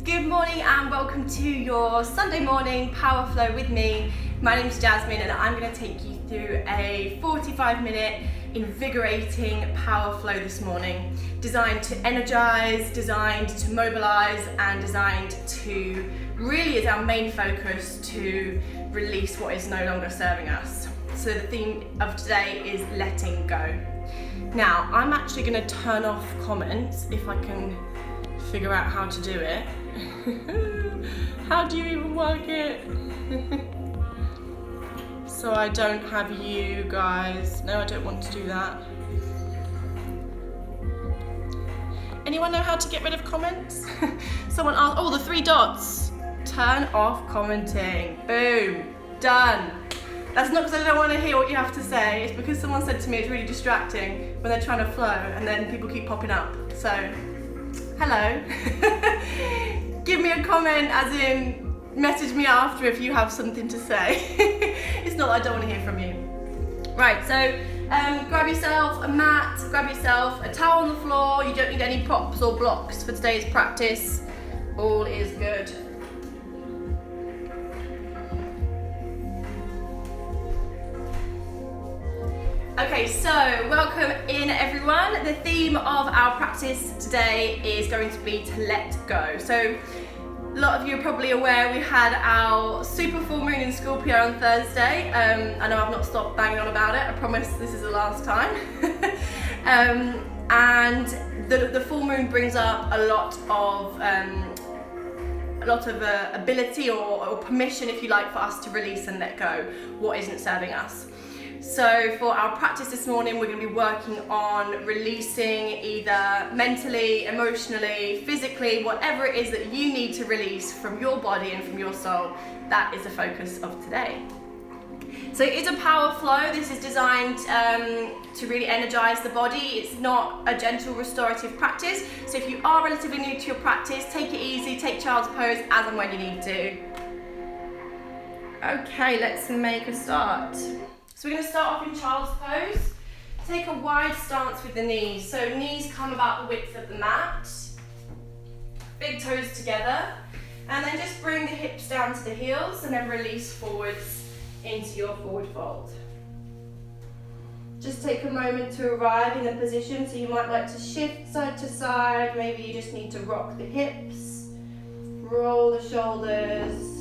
Good morning and welcome to your Sunday morning power flow with me. My name is Jasmine and I'm going to take you through a 45-minute invigorating power flow this morning, designed to energize, designed to mobilize, and designed to really, is our main focus, to release what is no longer serving us. So the theme of today is letting go. Now, I'm actually going to turn off comments if I can figure out how to do it. How do you even work it? So I don't have you guys. No, I don't want to do that. Anyone know how to get rid of comments? Someone asked, oh, the 3 dots. Turn off commenting. Boom, done. That's not because I don't want to hear what you have to say. It's because someone said to me it's really distracting when they're trying to flow and then people keep popping up. So, hello. Give me a comment, as in message me after if you have something to say. It's not that I don't want to hear from you. Right, so grab yourself a mat, grab yourself a towel on the floor. You don't need any props or blocks for today's practice. All is good. Okay, so welcome in everyone. The theme of our practice today is going to be to let go. So a lot of you are probably aware we had our super full moon in Scorpio on Thursday. I know I've not stopped banging on about it. I promise this is the last time. And the full moon brings up a lot of ability or permission, if you like, for us to release and let go what isn't serving us. So for our practice this morning, we're going to be working on releasing either mentally, emotionally, physically, whatever it is that you need to release from your body and from your soul. That is the focus of today. So it is a power flow. This is designed to really energize the body. It's not a gentle restorative practice. So if you are relatively new to your practice, take it easy, take child's pose as and when you need to. Okay, let's make a start. So we're going to start off in child's pose. Take a wide stance with the knees. So knees come about the width of the mat. Big toes together. And then just bring the hips down to the heels and then release forwards into your forward fold. Just take a moment to arrive in the position. So you might like to shift side to side. Maybe you just need to rock the hips. Roll the shoulders.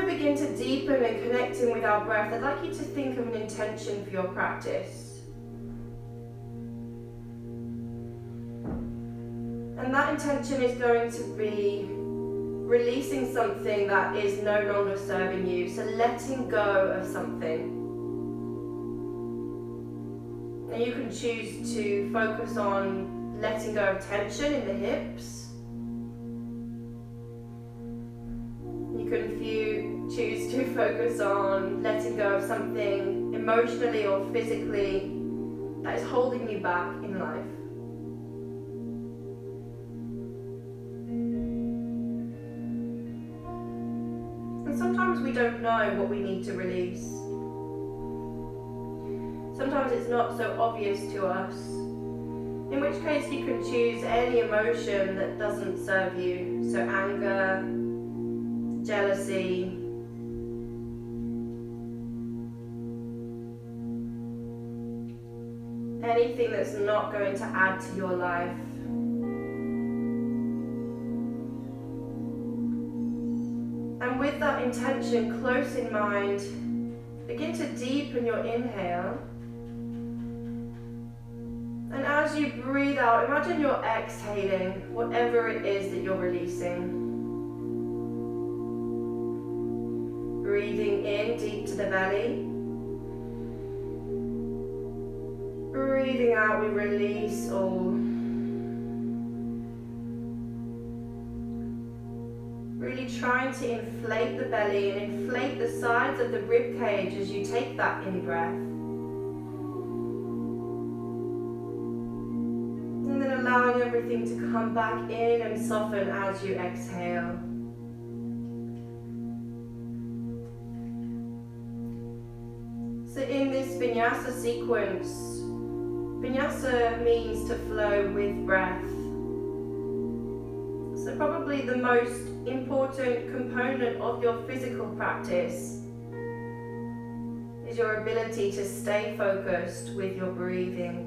Begin to deepen and connecting with our breath, I'd like you to think of an intention for your practice. And that intention is going to be releasing something that is no longer serving you. So letting go of something. Now you can choose to focus on letting go of tension in the hips. If you choose to focus on letting go of something emotionally or physically that is holding you back in life. And sometimes we don't know what we need to release. Sometimes it's not so obvious to us, in which case you can choose any emotion that doesn't serve you. So anger, jealousy, anything that's not going to add to your life. And with that intention close in mind, begin to deepen your inhale. And as you breathe out, imagine you're exhaling whatever it is that you're releasing. Breathing in deep to the belly. Breathing out, we release all. Really trying to inflate the belly and inflate the sides of the rib cage as you take that in breath. And then allowing everything to come back in and soften as you exhale. So in this vinyasa sequence, Vinyasa means to flow with breath. So probably the most important component of your physical practice is your ability to stay focused with your breathing.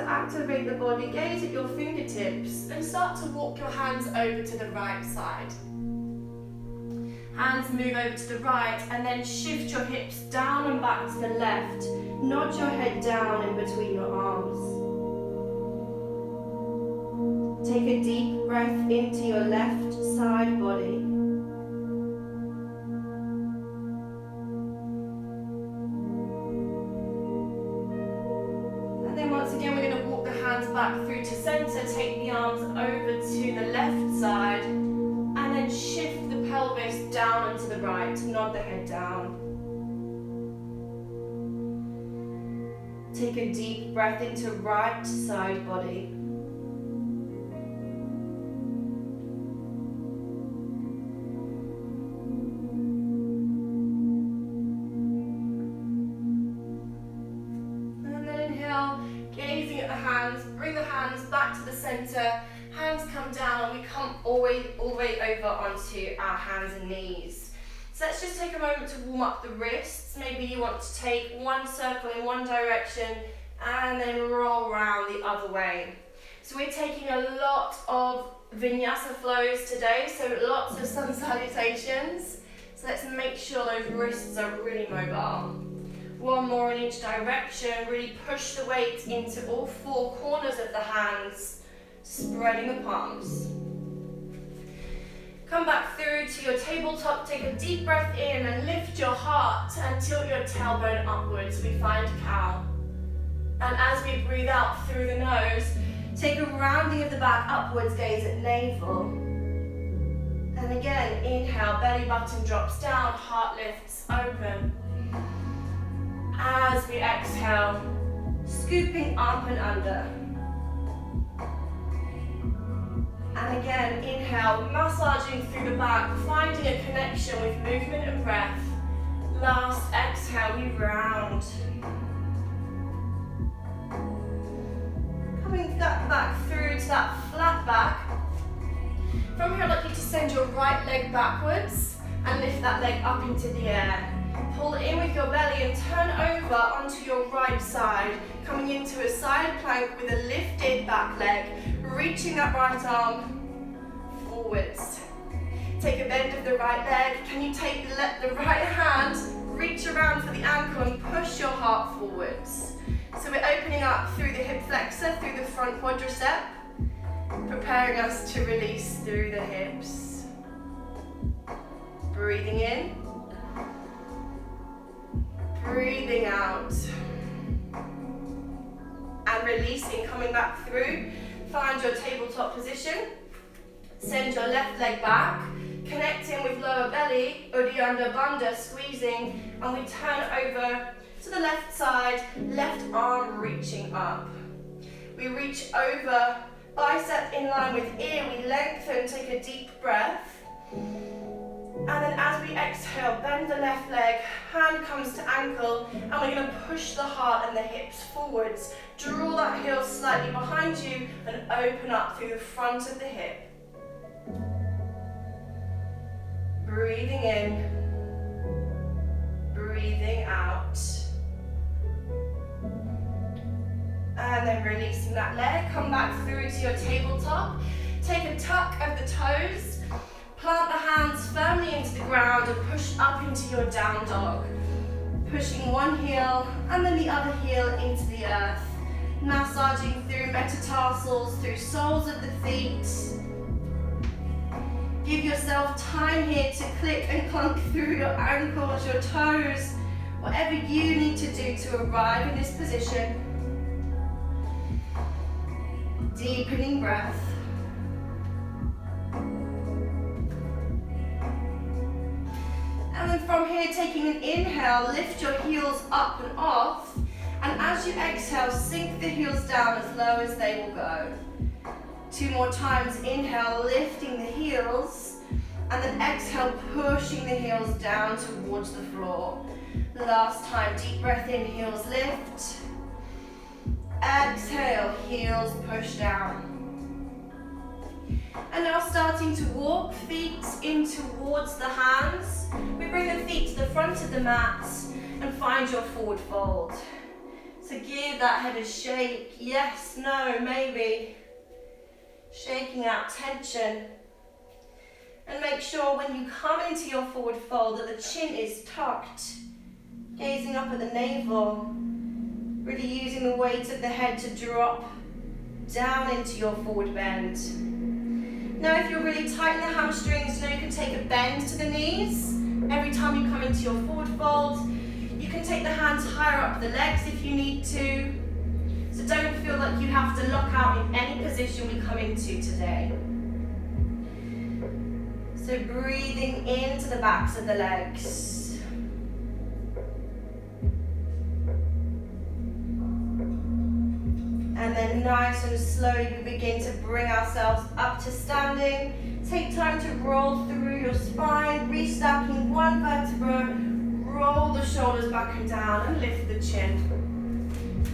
Activate the body, gaze at your fingertips and start to walk your hands over to the right side. Hands move over to the right and then shift your hips down and back to the left. Nod your head down in between your arms. Take a deep breath into your left side body. Back through to center, take the arms over to the left side and then shift the pelvis down and to the right, nod the head down. Take a deep breath into right side body. And then inhale, gazing at the hands, bring the hands back to the center, hands come down and we come all the way over onto our hands and knees. So let's just take a moment to warm up the wrists. Maybe you want to take one circle in one direction and then roll around the other way. So we're taking a lot of vinyasa flows today, so lots of sun salutations. So let's make sure those wrists are really mobile. One more in each direction, really push the weight into all four corners of the hands, spreading the palms. Come back through to your tabletop, take a deep breath in and lift your heart and tilt your tailbone upwards. We find cow. And as we breathe out through the nose, take a rounding of the back upwards, gaze at navel. And again, inhale, belly button drops down, heart lifts open. As we exhale, scooping up and under. And again, inhale, massaging through the back, finding a connection with movement and breath. Last exhale, we round. Coming back through to that flat back. From here, I'd like you to send your right leg backwards and lift that leg up into the air. Pull in with your belly and turn over onto your right side, coming into a side plank with a lifted back leg, reaching that right arm forwards. Take a bend of the right leg. Can you take the right hand, reach around for the ankle and push your heart forwards. So we're opening up through the hip flexor, through the front quadricep, preparing us to release through the hips. Breathing in. Breathing out. And releasing, coming back through. Find your tabletop position. Send your left leg back. Connecting with lower belly, Uddiyana Bandha, squeezing. And we turn over to the left side, left arm reaching up. We reach over, bicep in line with ear. We lengthen, take a deep breath. And then as we exhale, bend the left leg, hand comes to ankle, and we're going to push the heart and the hips forwards. Draw that heel slightly behind you and open up through the front of the hip. Breathing in, breathing out. And then releasing that leg, come back through to your tabletop. Take a tuck of the toes. Plant the hands firmly into the ground and push up into your down dog. Pushing one heel and then the other heel into the earth. Massaging through metatarsals, through soles of the feet. Give yourself time here to click and clunk through your ankles, your toes, whatever you need to do to arrive in this position. Deepening breath. And then from here, taking an inhale, lift your heels up and off. And as you exhale, sink the heels down as low as they will go. 2 more times. Inhale, lifting the heels. And then exhale, pushing the heels down towards the floor. Last time, deep breath in, heels lift. Exhale, heels push down. And now starting to walk, feet in towards the hands. We bring the feet to the front of the mat and find your forward fold. So give that head a shake. Yes, no, maybe. Shaking out tension. And make sure when you come into your forward fold that the chin is tucked. Gazing up at the navel. Really using the weight of the head to drop down into your forward bend. Now if you're really tight in the hamstrings, you can take a bend to the knees. Every time you come into your forward fold, you can take the hands higher up the legs if you need to. So don't feel like you have to lock out in any position we come into today. So breathing into the backs of the legs. And then nice and slowly we begin to bring ourselves up to standing. Take time to roll through your spine, restacking one vertebra, roll the shoulders back and down and lift the chin.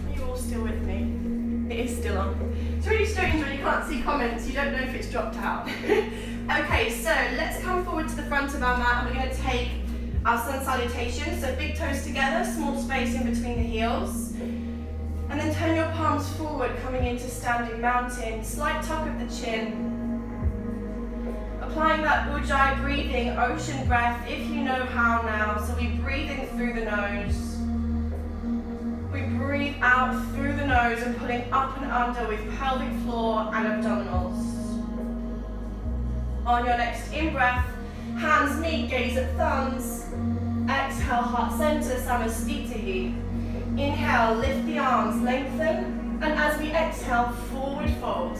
Are you all still with me? It is still on. It's really strange when you can't see comments, you don't know if it's dropped out. Okay, so let's come forward to the front of our mat and we're going to take our sun salutation. So big toes together, small space in between the heels. And then turn your palms forward, coming into standing mountain. Slight tuck of the chin. Applying that ujjayi breathing, ocean breath, if you know how now. So we're breathing through the nose. We breathe out through the nose and pulling up and under with pelvic floor and abdominals. On your next in-breath, hands meet, gaze at thumbs. Exhale, heart center, Samastitihi. Inhale, lift the arms, lengthen, and as we exhale, forward fold.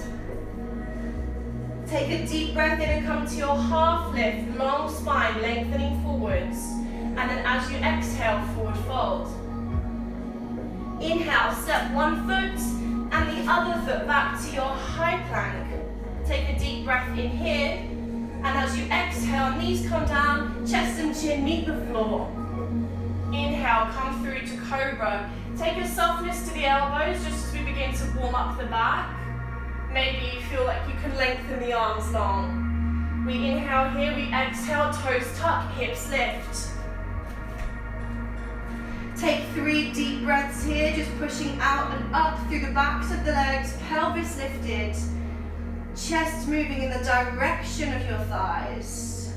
Take a deep breath in and come to your half lift, long spine, lengthening forwards. And then as you exhale, forward fold. Inhale, step one foot and the other foot back to your high plank. Take a deep breath in here, and as you exhale, knees come down, chest and chin meet the floor. Inhale, come through to cobra. Take a softness to the elbows just as we begin to warm up the back. Maybe you feel like you can lengthen the arms long. We inhale here, we exhale, toes tuck, hips lift. Take 3 deep breaths here, just pushing out and up through the backs of the legs, pelvis lifted. Chest moving in the direction of your thighs.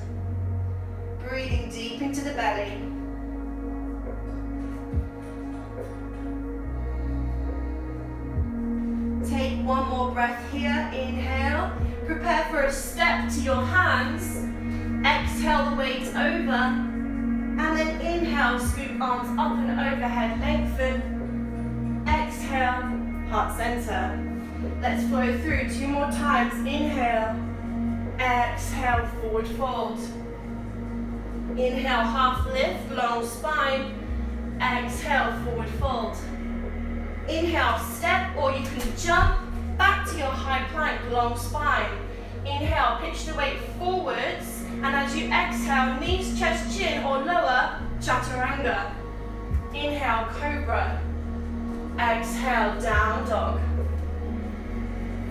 Breathing deep into the belly. Take one more breath here, inhale. Prepare for a step to your hands. Exhale the weight over. And then inhale, scoop arms up and overhead, lengthen. Exhale, heart center. Let's flow through 2 more times. Inhale, exhale, forward fold. Inhale, half lift, long spine. Exhale, forward fold. Inhale, step, or you can jump back to your high plank, long spine. Inhale, pitch the weight forwards, and as you exhale, knees, chest, chin, or lower, chaturanga. Inhale, cobra. Exhale, down dog.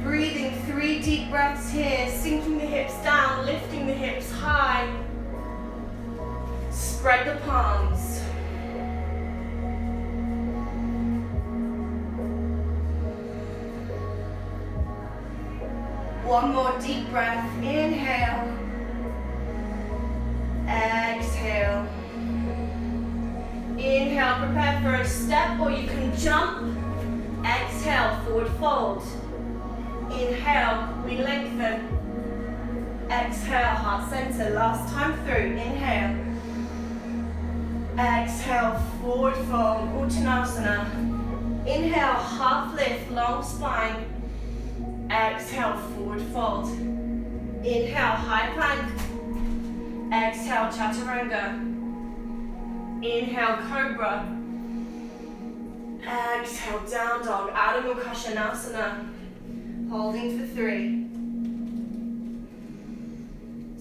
Breathing 3 deep breaths here, sinking the hips down, lifting the hips high. Spread the palms. One more deep breath, inhale. Exhale. Inhale, prepare for a step, or you can jump. Exhale, forward fold. Inhale, we lengthen. Exhale, heart center. Last time through. Inhale. Exhale, forward fold, Uttanasana. Inhale, half lift, long spine. Exhale, forward fold. Inhale, high plank. Exhale, chaturanga. Inhale, cobra. Exhale, down dog, Adho Mukha Svanasana. Holding for 3.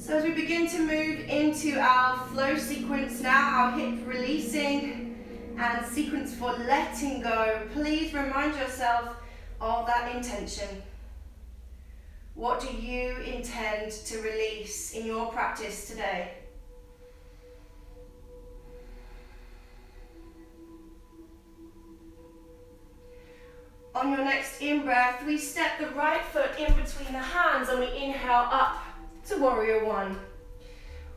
So as we begin to move into our flow sequence now, our hip releasing and sequence for letting go, please remind yourself of that intention. What do you intend to release in your practice today? On your next in-breath, we step the right foot in between the hands and we inhale up to warrior one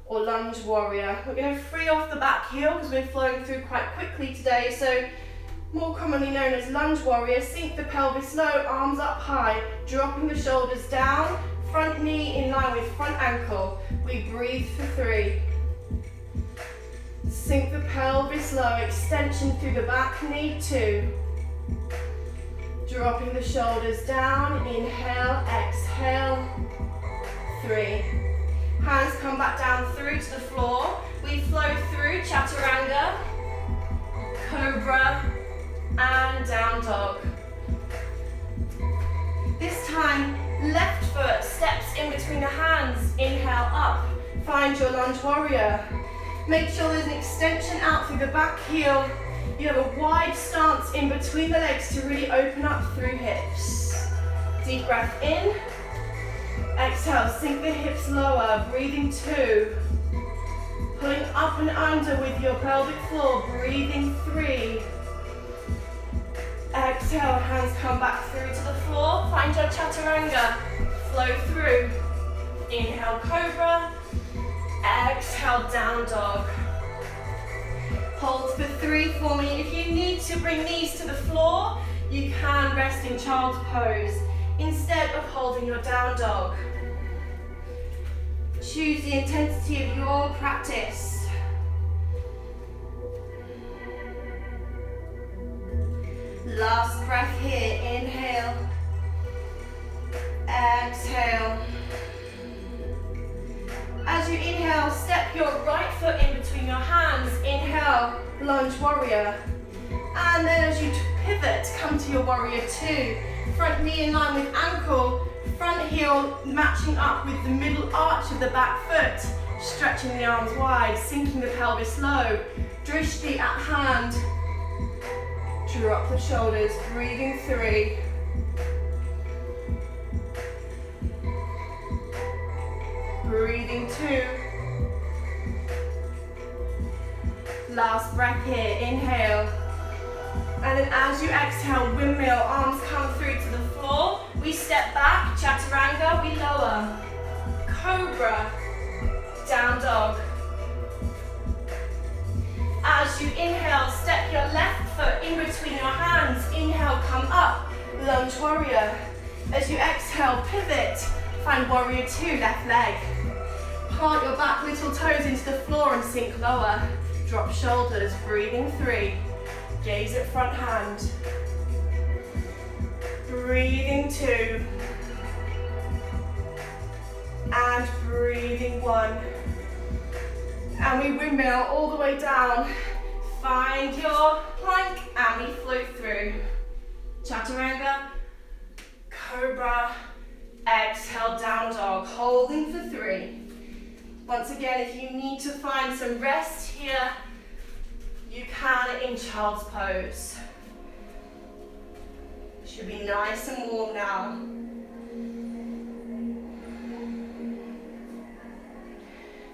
or lunge warrior. We're going to free off the back heel because we're flowing through quite quickly today. So more commonly known as lunge warrior, sink the pelvis low, arms up high, dropping the shoulders down, front knee in line with front ankle. We breathe for 3. Sink the pelvis low, extension through the back knee, 2. Dropping the shoulders down, inhale, exhale, 3. Hands come back down through to the floor. We flow through chaturanga, cobra, and down dog. This time, left foot steps in between the hands. Inhale up, find your lunge warrior. Make sure there's an extension out through the back heel. You have a wide stance in between the legs to really open up through hips. Deep breath in. Exhale, sink the hips lower, breathing 2. Pulling up and under with your pelvic floor, breathing 3. Exhale, hands come back through to the floor. Find your chaturanga, flow through. Inhale, cobra. Exhale, down dog. Hold for 3 for me. If you need to bring knees to the floor, you can rest in child's pose instead of holding your down dog. Choose the intensity of your practice. Last breath here. Inhale. Exhale. As you inhale, step your right foot in between your hands. Inhale, lunge warrior. And then as you pivot, come to your warrior 2. Front knee in line with ankle, front heel matching up with the middle arch of the back foot. Stretching the arms wide, sinking the pelvis low. Drishti at hand. Drop the shoulders, breathing 3. Breathing 2. Last breath here, inhale. And then as you exhale, windmill, arms come through to the floor. We step back, chaturanga, we lower. Cobra, down dog. As you inhale, step your left foot in between your hands. Inhale, come up, lunge warrior. As you exhale, pivot, find warrior 2, left leg. Plant your back little toes into the floor and sink lower. Drop shoulders, breathing 3. Gaze at front hand. Breathing 2. And breathing 1. And we windmill all the way down. Find your plank and we float through. Chaturanga, cobra, exhale, down dog, holding for 3. Once again, if you need to find some rest here, you can in child's pose. Should be nice and warm now.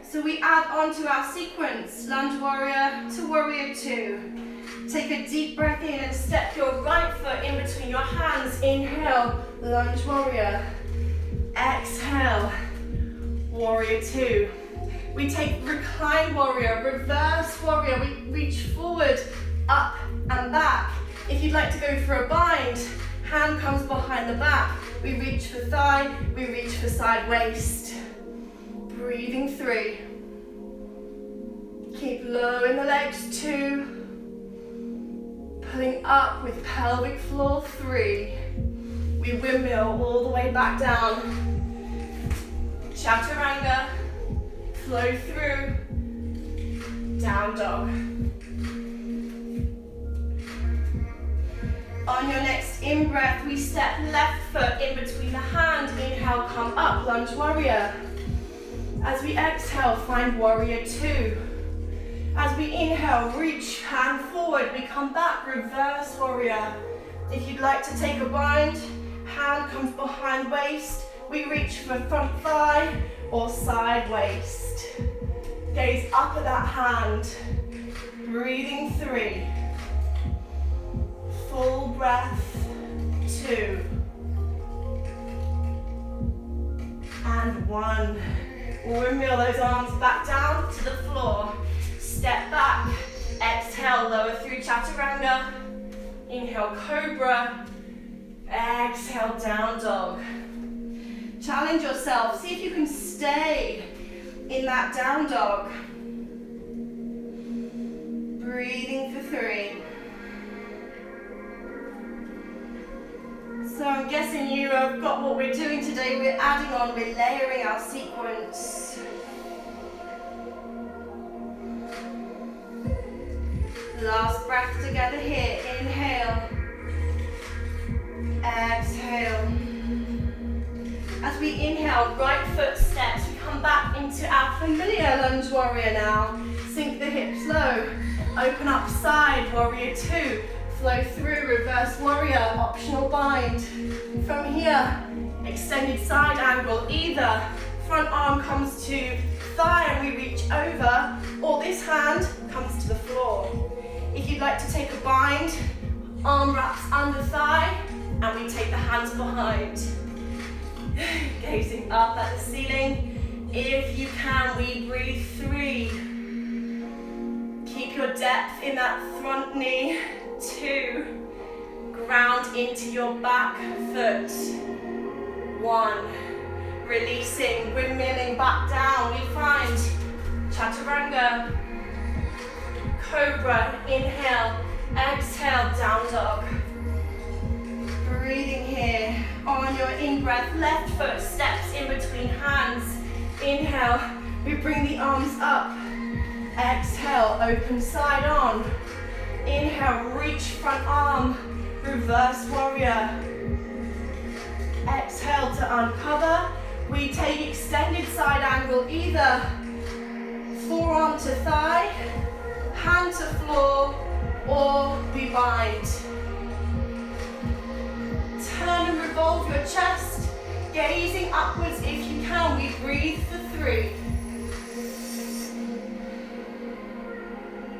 So we add on to our sequence, lunge warrior to warrior 2. Take a deep breath in and step your right foot in between your hands. Inhale, lunge warrior. Exhale, warrior 2. We take recline warrior, reverse warrior. We reach forward, up and back. If you'd like to go for a bind, hand comes behind the back. We reach for thigh, we reach for side waist. Breathing 3. Keep low in the legs, 2. Pulling up with pelvic floor, 3. We windmill all the way back down. Chaturanga. Flow through, down dog. On your next in-breath, we step left foot in between the hands. Inhale, come up, lunge warrior. As we exhale, find warrior two. As we inhale, reach hand forward, we come back, reverse warrior. If you'd like to take a bind, hand comes behind waist, we reach for front thigh or side waist. Gaze up at that hand, breathing 3. Full breath, 2. And 1. Windmill those arms back down to the floor. Step back, exhale, lower through chaturanga. Inhale, cobra. Exhale, down dog. Challenge yourself, see if you can stay in that down dog. Breathing for 3. So I'm guessing you have got what we're doing today. We're adding on, we're layering our sequence. Last breath together here. Inhale. Exhale. As we inhale, right foot steps. We come back into our familiar lunge warrior now. Sink the hips low. Open up side, warrior 2. Flow through, reverse warrior, optional bind. From here, extended side angle. Either front arm comes to thigh and we reach over, or this hand comes to the floor. If you'd like to take a bind, arm wraps under thigh, and we take the hands behind. Gazing up at the ceiling. If you can, we breathe 3. Keep your depth in that front knee. 2. Ground into your back foot. 1. Releasing, windmilling back down. We find chaturanga. Cobra, inhale, exhale, down dog. Breathing here. On your in-breath, left foot steps in between hands. Inhale, we bring the arms up. Exhale, open side on. Inhale, reach front arm, reverse warrior. Exhale to uncover. We take extended side angle, either forearm to thigh, hand to floor, or we bind. Turn and revolve your chest, gazing upwards if you can. We breathe for 3.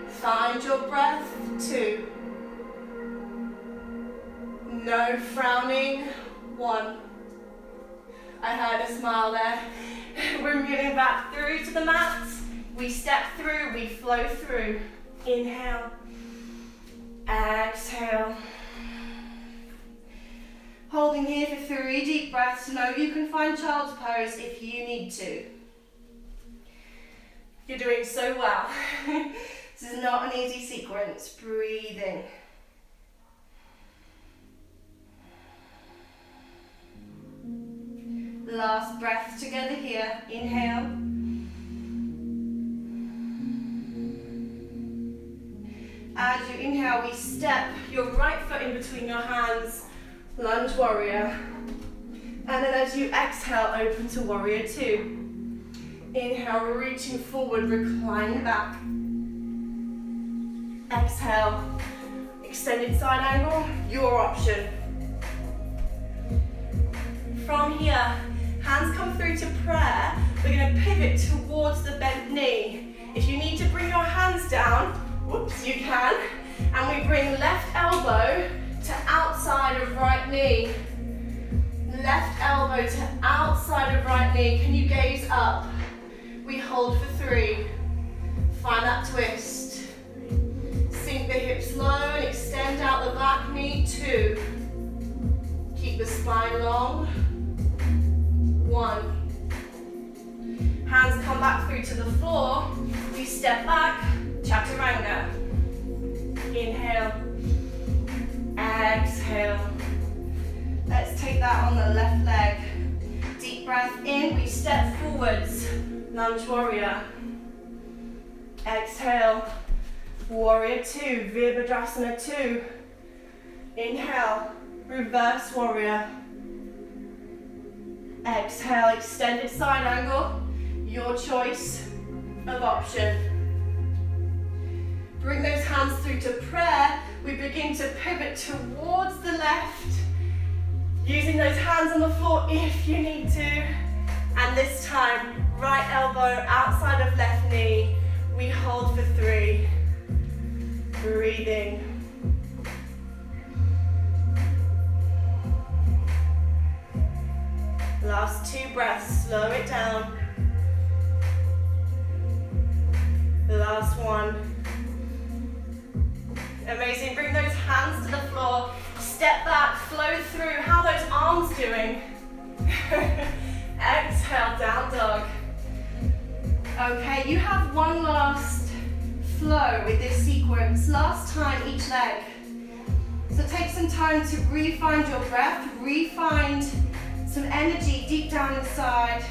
Find your breath, 2. No frowning, 1. I heard a smile there. We're moving back through to the mat. We step through, we flow through. Inhale, exhale. Holding here for 3 deep breaths. Know you can find child's pose if you need to. You're doing so well. This is not an easy sequence. Breathing. Last breath together here. Inhale. As you inhale, we step your right foot in between your hands. Lunge warrior. And then as you exhale, open to warrior 2. Inhale, reaching forward, reclining back. Exhale, extended side angle, your option. From here, hands come through to prayer. We're going to pivot towards the bent knee. If you need to bring your hands down, whoops, you can. And we bring left elbow to outside of right knee. Left elbow to outside of right knee. Can you gaze up? We hold for 3. Find that twist. Sink the hips low and extend out the back knee. 2. Keep the spine long. 1. Hands come back through to the floor. We step back, chaturanga. Inhale, exhale. Let's take that on the left leg. Deep breath in, we step forwards. Lunge warrior. Exhale, warrior 2, Virabhadrasana 2. Inhale, reverse warrior. Exhale, extended side angle. Your choice of option. Bring those hands through to prayer. We begin to pivot towards the left, using those hands on the floor if you need to. And this time, right elbow outside of left knee. We hold for 3. Breathing. Last 2 breaths, slow it down. Last 1. Amazing, bring those hands to the floor. Step back, flow through. How are those arms doing? Exhale, down dog. Okay, you have one last flow with this sequence. Last time each leg. So take some time to re-find your breath, re-find some energy deep down inside.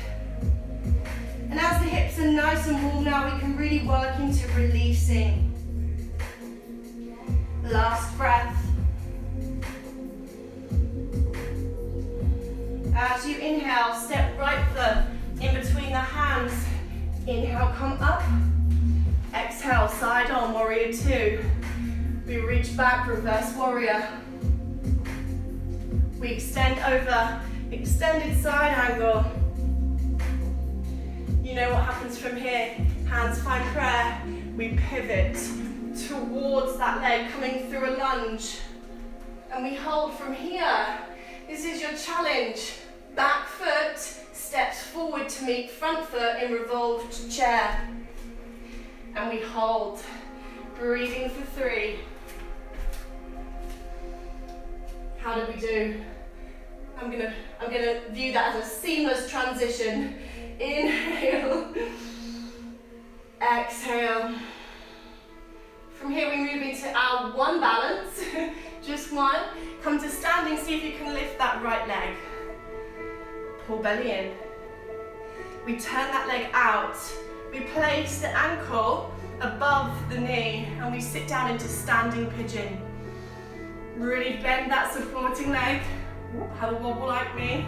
And as the hips are nice and warm now, we can really work into releasing. Last breath. As you inhale, step right foot in between the hands. Inhale, come up. Exhale, side on, warrior 2. We reach back, reverse warrior. We extend over, extended side angle. You know what happens from here. Hands find prayer. We pivot towards that leg, coming through a lunge. And we hold from here. This is your challenge. Back foot steps forward to meet front foot in revolved chair. And we hold. Breathing for 3. How did we do? I'm gonna view that as a seamless transition. Inhale. Exhale. From here we move into our 1 balance. Just 1. Come to standing, see if you can lift that right leg. Pull belly in. We turn that leg out. We place the ankle above the knee and we sit down into standing pigeon. Really bend that supporting leg. Have a wobble like me.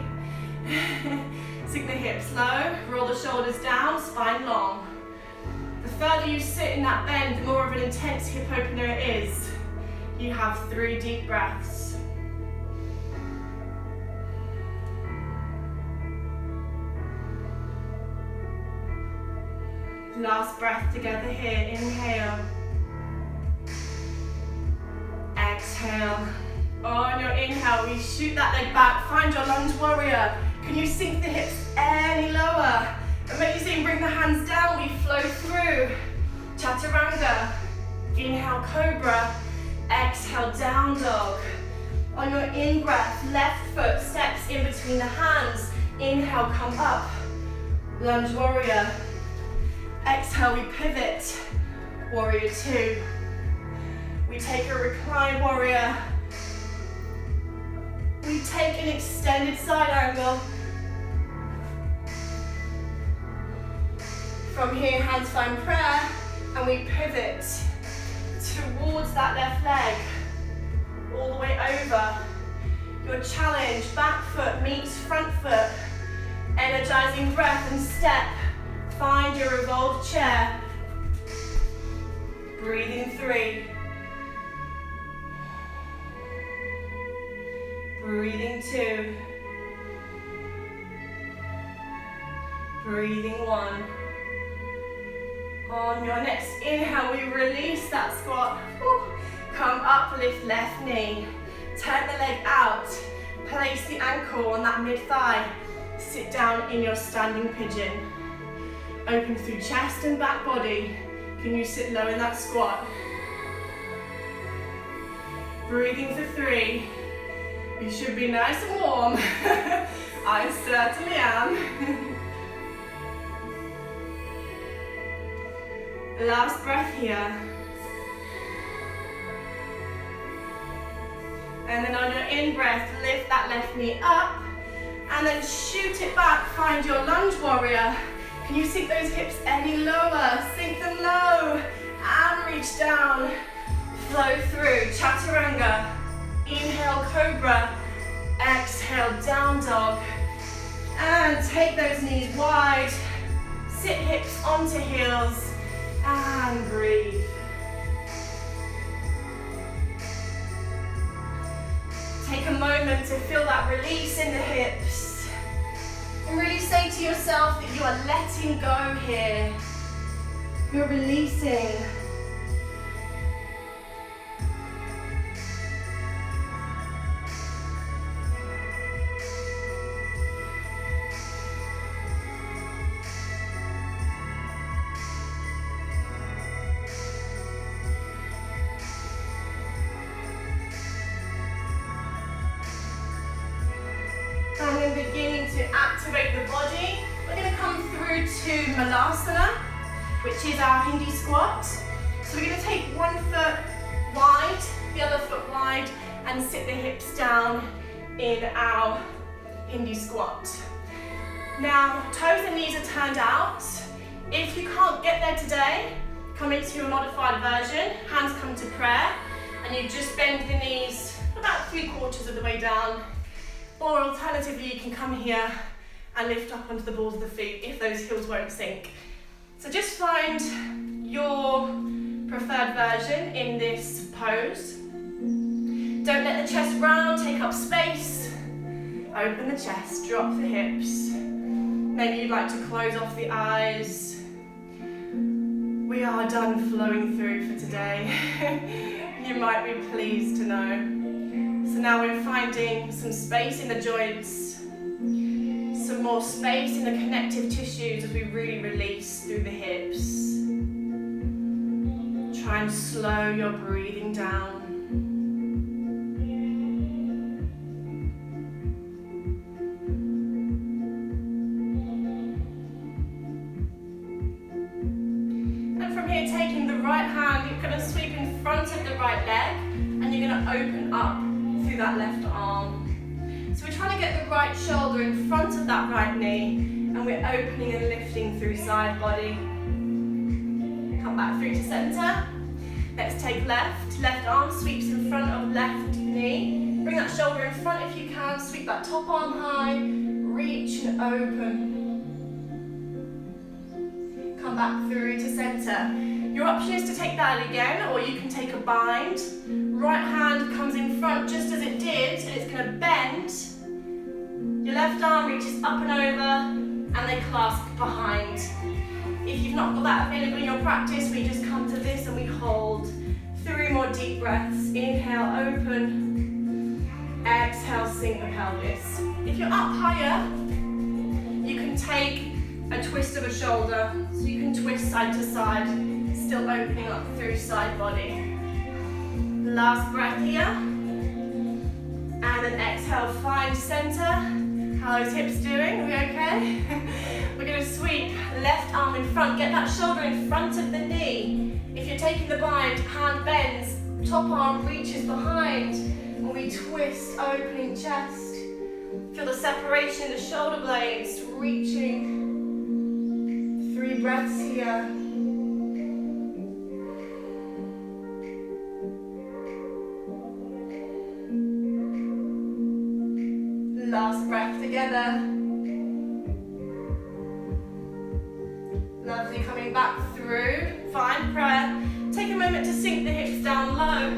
Sink the hips low, roll the shoulders down, spine long. The further you sit in that bend, the more of an intense hip opener it is. You have 3 deep breaths. Last breath together here. Inhale. Exhale. On your inhale, we shoot that leg back. Find your lunge warrior. Can you sink the hips any lower? Amazing. Bring the hands down. We flow through. Chaturanga. Inhale, cobra. Exhale, down dog. On your in-breath, left foot steps in between the hands. Inhale, come up. Lunge warrior. Exhale, we pivot. Warrior 2. We take a recline warrior. We take an extended side angle. From here, hands find prayer, and we pivot towards that left leg, all the way over. Your challenge, back foot meets front foot. Energizing breath and step. Find your revolved chair. Breathing 3. Breathing 2. Breathing 1. On your next inhale, we release that squat. Come up, lift left knee. Turn the leg out. Place the ankle on that mid-thigh. Sit down in your standing pigeon. Open through chest and back body. Can you sit low in that squat? Breathing for 3. You should be nice and warm. I certainly am. Last breath here. And then on your in-breath, lift that left knee up and then shoot it back. Find your lunge warrior. Can you sink those hips any lower? Sink them low and reach down. Flow through, chaturanga. Inhale, cobra. Exhale, down dog. And take those knees wide. Sit hips onto heels and breathe. Take a moment to feel that release in the hips. And really say to yourself that you are letting go here. You're releasing. And then beginning to activate the body. We're going to come through to Malasana, which is our Hindi squat. So we're going to take one foot wide, the other foot wide, and sit the hips down in our Hindi squat. Now, toes and knees are turned out. If you can't get there today, come into your modified version. Hands come to prayer, and you just bend the knees about 3/4 of the way down. Or alternatively, you can come here and lift up onto the balls of the feet if those heels won't sink. So just find your preferred version in this pose. Don't let the chest round, take up space. Open the chest, drop the hips. Maybe you'd like to close off the eyes. We are done flowing through for today. You might be pleased to know. So now we're finding some space in the joints, some more space in the connective tissues as we really release through the hips. Try and slow your breathing down. And from here, taking the right hand, you're going to sweep in front of the right leg, and you're going to open up through that left arm. So we're trying to get the right shoulder in front of that right knee, and we're opening and lifting through side body. Come back through to center. Let's take left. Left arm sweeps in front of left knee. Bring that shoulder in front if you can. Sweep that top arm high. Reach and open. Come back through to center. Your option is to take that again, or you can take a bind. Right hand comes in front just as it did, and it's going to bend. Your left arm reaches up and over, and they clasp behind. If you've not got that available in your practice, we just come to this and we hold. 3 more deep breaths. Inhale, open. Exhale, sink the pelvis. If you're up higher, you can take a twist of a shoulder. So you can twist side to side, still opening up through side body. Last breath here. And then exhale, find center. How are those hips doing? Are we okay? We're going to sweep left arm in front. Get that shoulder in front of the knee. If you're taking the bind, hand bends, top arm reaches behind. And we twist, opening chest. Feel the separation in the shoulder blades, reaching. 3 breaths here. Last breath together. Lovely, coming back through. Find prayer. Take a moment to sink the hips down low.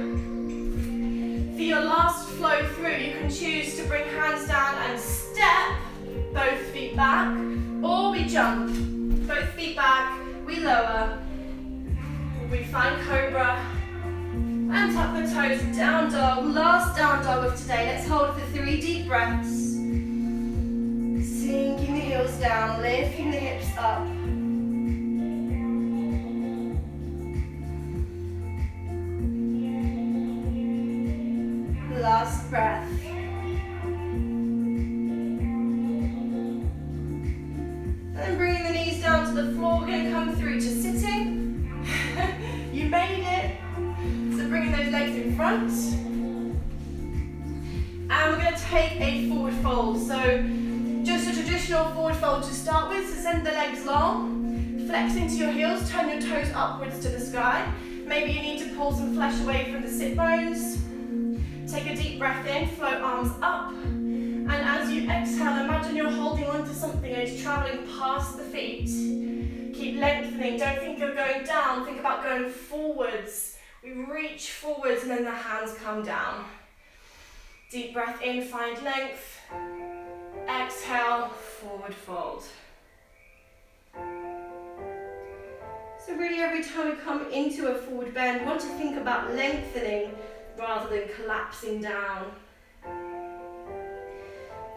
For your last flow through, you can choose to bring hands down and step both feet back, or we jump. Both feet back, we lower. We find cobra. And tuck the toes, down dog. Last down dog of today. Let's hold for 3 deep breaths. Sinking the heels down, lifting the hips up. Last breath. And then bringing the knees down to the floor. We're going to come through to sitting. You made it. Bringing those legs in front. And we're going to take a forward fold. So just a traditional forward fold to start with. So send the legs long. Flex into your heels. Turn your toes upwards to the sky. Maybe you need to pull some flesh away from the sit bones. Take a deep breath in. Float arms up. And as you exhale, imagine you're holding onto something and it's traveling past the feet. Keep lengthening. Don't think you're going down. Think about going forwards. We reach forwards and then the hands come down. Deep breath in, find length. Exhale, forward fold. So really every time we come into a forward bend, we want to think about lengthening rather than collapsing down.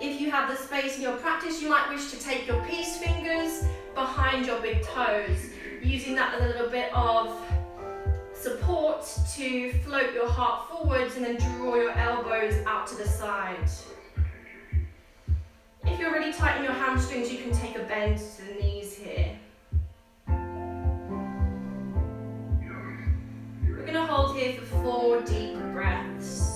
If you have the space in your practice, you might wish to take your peace fingers behind your big toes, using that as a little bit of support to float your heart forwards and then draw your elbows out to the side. If you're really tight in your hamstrings, you can take a bend to the knees here. We're going to hold here for 4 deep breaths.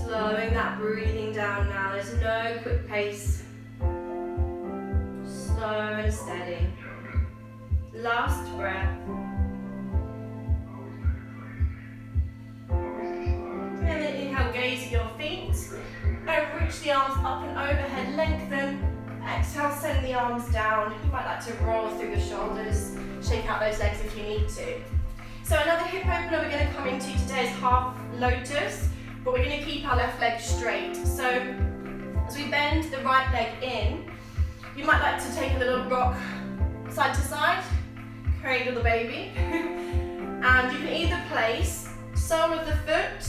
Slowing that breathing down now. There's no quick pace. Slow and steady. Last breath. And then inhale, gaze at your feet. And reach the arms up and overhead, lengthen. Exhale, send the arms down. You might like to roll through the shoulders. Shake out those legs if you need to. So another hip opener we're going to come into today is half lotus, but we're going to keep our left leg straight. So as we bend the right leg in, you might like to take a little rock side to side, cradle the baby. And you can either place sole of the foot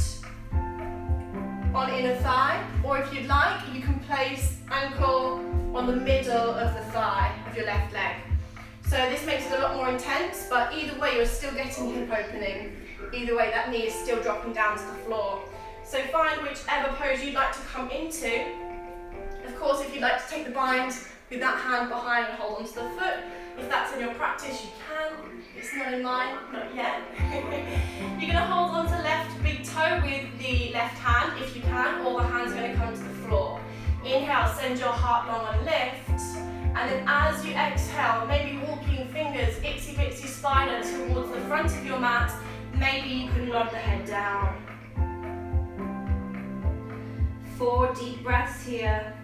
on inner thigh, or if you'd like, you can place ankle on the middle of the thigh of your left leg. So this makes it a lot more intense, but either way you're still getting hip opening. Either way that knee is still dropping down to the floor. So find whichever pose you'd like to come into. Of course, if you'd like to take the bind with that hand behind and hold onto the foot, if that's in your practice, you can. It's not in mine, not yet. You're going to hold onto left big toe with the left hand if you can, or the hand's going to come to the floor. Inhale, send your heart long and lift. And then as you exhale, maybe walking fingers, itsy bitsy spider towards the front of your mat. Maybe you can nod the head down. 4 deep breaths here.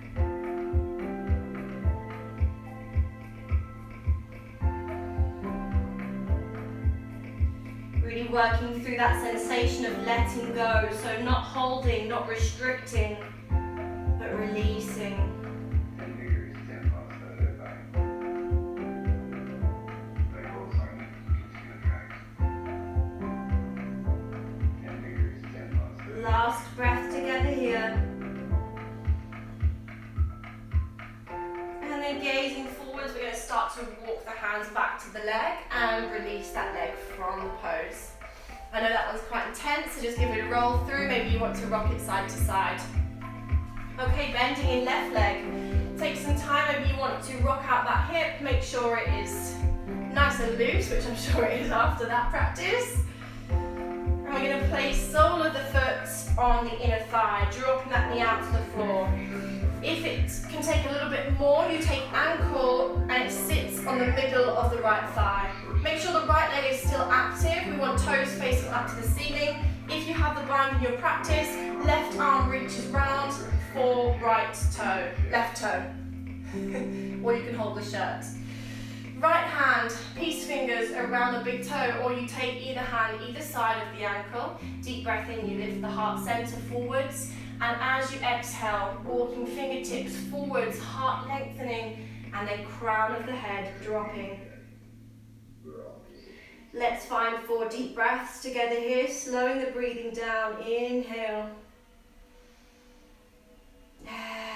Really working through that sensation of letting go. So not holding, not restricting, but releasing. Last breath together here. And then gazing forwards, we're going to start to walk the hands back to the leg and release that leg from the pose. I know that one's quite intense, so just give it a roll through. Maybe you want to rock it side to side. Okay, bending in left leg. Take some time, maybe you want to rock out that hip, make sure it is nice and loose, which I'm sure it is after that practice. And we're going to place sole of the foot on the inner thigh, dropping that knee out to the floor. If it can take a little bit more, you take ankle and it sits on the middle of the right thigh. Make sure the right leg is still active. We want toes facing up to the ceiling. If you have the bind in your practice, left arm reaches round for right toe, left toe. Or you can hold the shirt. Right hand, peace fingers around the big toe, or you take either hand either side of the ankle. Deep breath in, you lift the heart center forwards. And as you exhale, walking fingertips forwards, heart lengthening, and then crown of the head dropping. Let's find 4 deep breaths together here, slowing the breathing down. Inhale.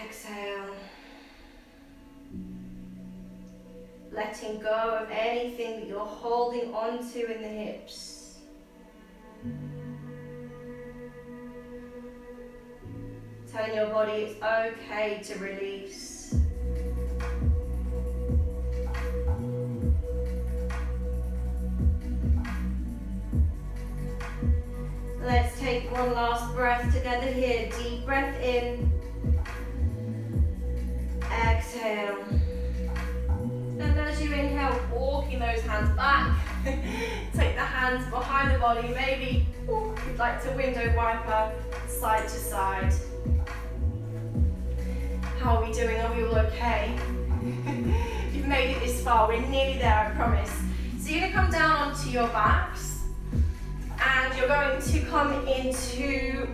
Exhale. Letting go of anything that you're holding onto in the hips. Telling your body it's okay to release. Let's take one last breath together here. Deep breath in. Exhale. And as inhale, walking those hands back. Take the hands behind the body. Maybe you'd like to window wiper side to side. How are we doing? Are we all okay? You've made it this far. We're nearly there, I promise. So you're going to come down onto your backs and you're going to come into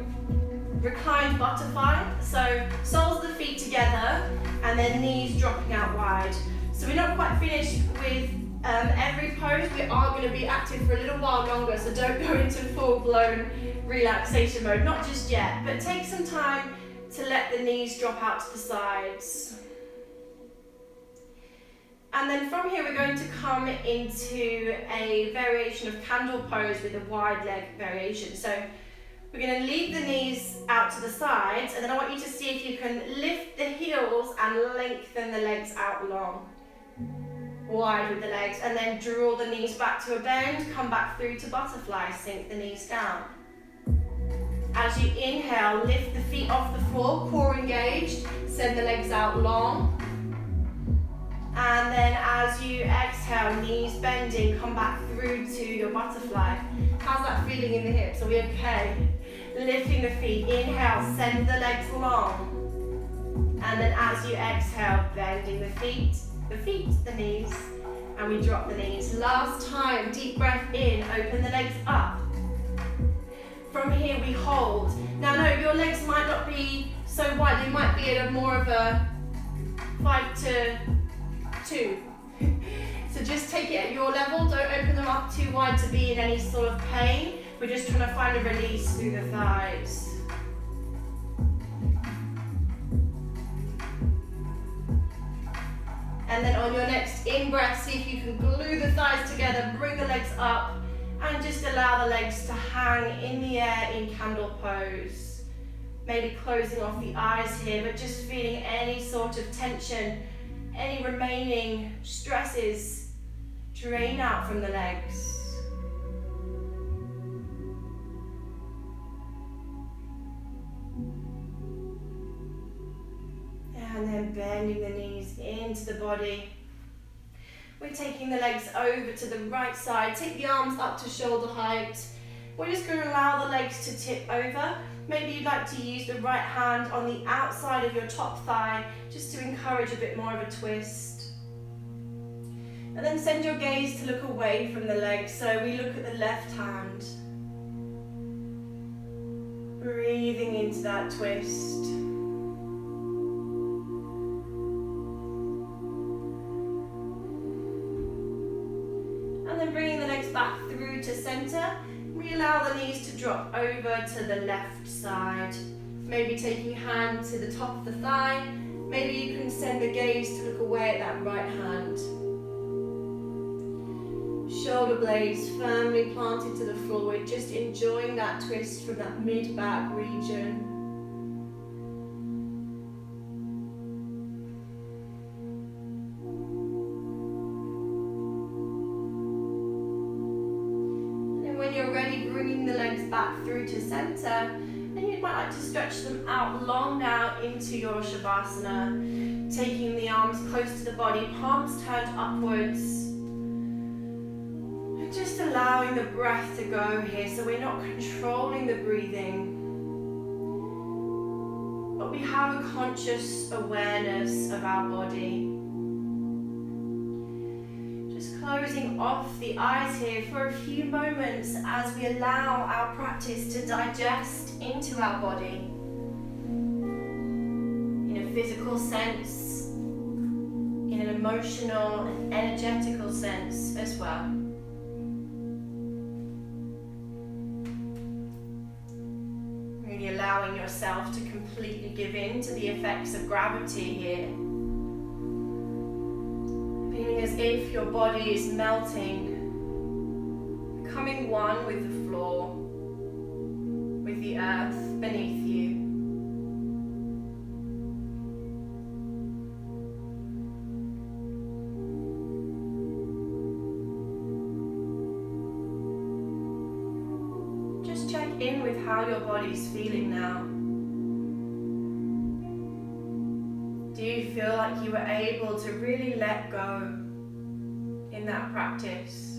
reclined butterfly. So soles of the feet together and then knees dropping out wide. So we're not quite finished with every pose. We are going to be active for a little while longer, so don't go into full-blown relaxation mode, not just yet, but take some time to let the knees drop out to the sides. And then from here we're going to come into a variation of candle pose with a wide leg variation. So we're going to leave the knees out to the sides, and then I want you to see if you can lift the heels and lengthen the legs out long. Wide with the legs, and then draw the knees back to a bend, come back through to butterfly, sink the knees down. As you inhale, lift the feet off the floor, core engaged, send the legs out long. And then as you exhale, knees bending, come back through to your butterfly. How's that feeling in the hips? Are we okay? Lifting the feet, inhale, send the legs long. And then as you exhale, bending the feet, the knees, and we drop the knees. Last time, deep breath in, open the legs up. From here we hold. Now no, your legs might not be so wide, they might be at a more of a 5 to 2. So just take it at your level, don't open them up too wide to be in any sort of pain. We're just trying to find a release through the thighs. And then on your next in-breath, see if you can glue the thighs together, bring the legs up, and just allow the legs to hang in the air in candle pose. Maybe closing off the eyes here, but just feeling any sort of tension, any remaining stresses drain out from the legs. And then bending the knees into the body. We're taking the legs over to the right side. Take the arms up to shoulder height. We're just going to allow the legs to tip over. Maybe you'd like to use the right hand on the outside of your top thigh, just to encourage a bit more of a twist. And then send your gaze to look away from the legs. So we look at the left hand. Breathing into that twist. Bringing the legs back through to center, we allow the knees to drop over to the left side. Maybe taking hand to the top of the thigh. Maybe you can send the gaze to look away at that right hand. Shoulder blades firmly planted to the floor. We're just enjoying that twist from that mid-back region. Back through to center, and you might like to stretch them out long now into your Shavasana, taking the arms close to the body, palms turned upwards, and just allowing the breath to go here. So we're not controlling the breathing, but we have a conscious awareness of our body. Closing off the eyes here for a few moments as we allow our practice to digest into our body in a physical sense, in an emotional and energetical sense as well. Really allowing yourself to completely give in to the effects of gravity here. Feeling as if your body is melting, becoming one with the floor, with the earth beneath you. Just check in with how your body's feeling now. Do you feel like you were able to really let go that practice.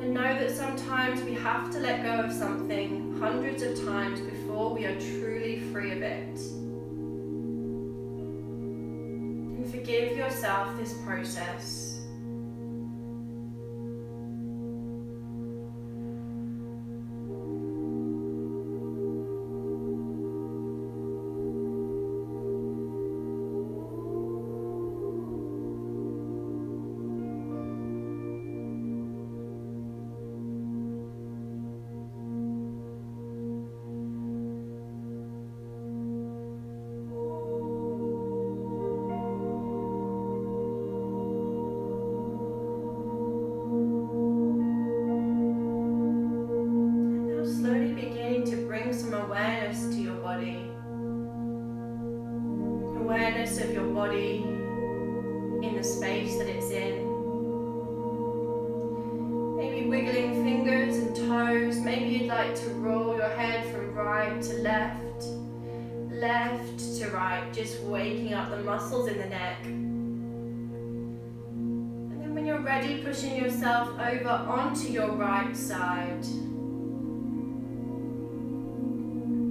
And know that sometimes we have to let go of something hundreds of times before we are truly free of it. And forgive yourself this process. Awareness to your body. Awareness of your body in the space that it's in. Maybe wiggling fingers and toes. Maybe you'd like to roll your head from right to left, left to right, just waking up the muscles in the neck. And then when you're ready, pushing yourself over onto your right side.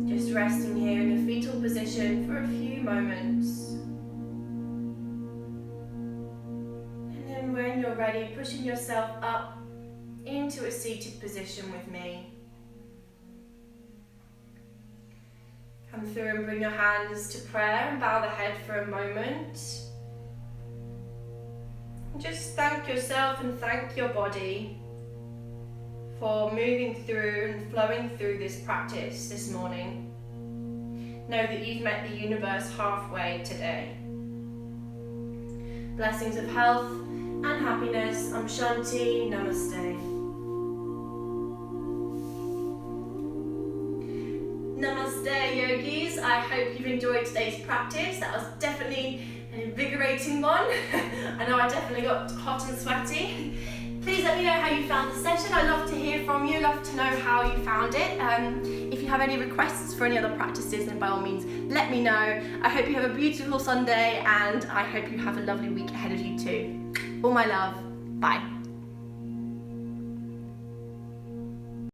Just resting here in the fetal position for a few moments. And then when you're ready, pushing yourself up into a seated position with me. Come through and bring your hands to prayer and bow the head for a moment. And just thank yourself and thank your body for moving through and flowing through this practice this morning. Know that you've met the universe halfway today. Blessings of health and happiness. Om Shanti. Namaste. Namaste, yogis. I hope you've enjoyed today's practice. That was definitely an invigorating one. I know I definitely got hot and sweaty. Please let me know how you found the session. I'd love to hear from you, love to know how you found it. If you have any requests for any other practices, then by all means, let me know. I hope you have a beautiful Sunday and I hope you have a lovely week ahead of you too. All my love. Bye.